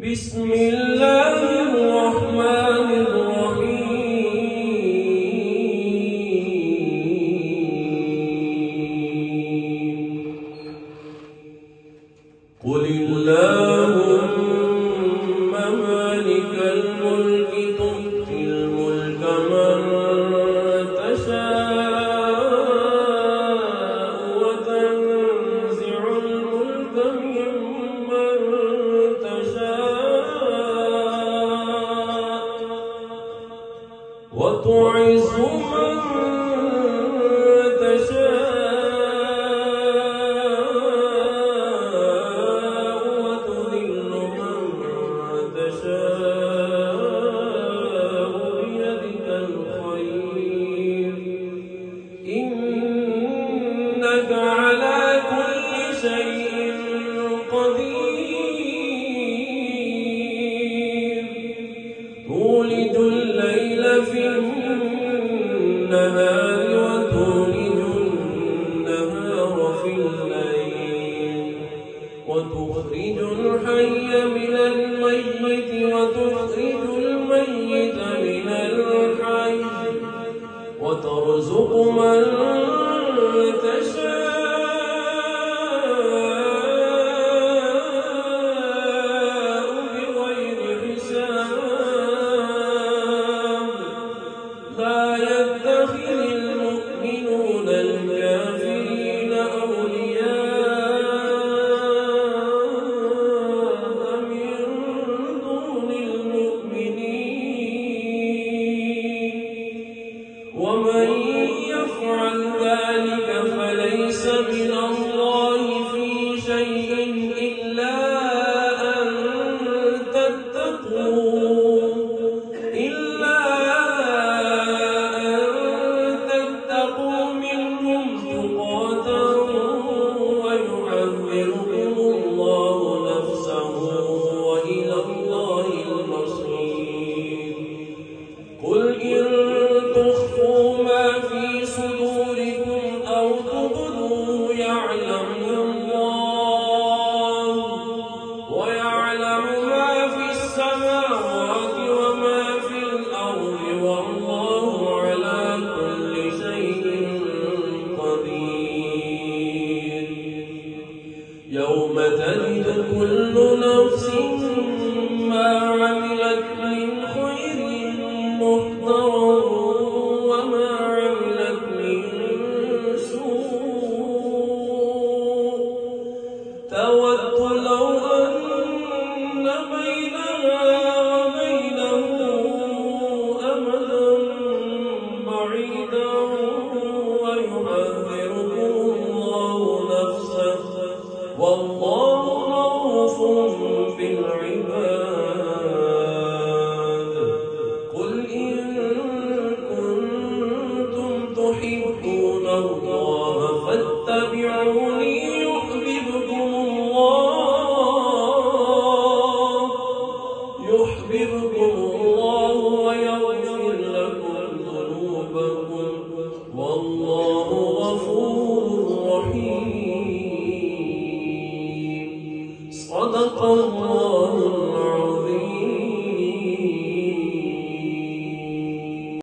بسم الله الرحمن الرحيم قل اللهم مالك الملك تؤتي الملك من تشاء وتنزع الملك ممن تشاء وتعز من تشاء وتذل من تشاء بيدك الخير إنك على كل شيء قدير تولج الليل في النهار وتولج النهار في الليل وتخرج الحي من الميت وتخرج الميت من الحي وترزق من تشاء بغير حساب لا يتخذ المؤمنون الكافرين أولياء من دون المؤمنين ومن يفعل ذلك فليس من الله في شيء إلا أن تتقوا منهم تقاة ويحذركم الله نفسه وإلى الله المصير قل إن تخفوا ما في صدوركم أو تبدوه يعلمه الله ويعلم ما في السماوات وما في الأرض والله على كل شيء قدير يوم تجد كل نفس ما عملت من خير محضرا وما عملت من سوء تود لو أن بينها وبينه أمدا بعيدا ويحذركم الله نفسه والله رؤوف بالعباد قل إن كنتم تحبون الله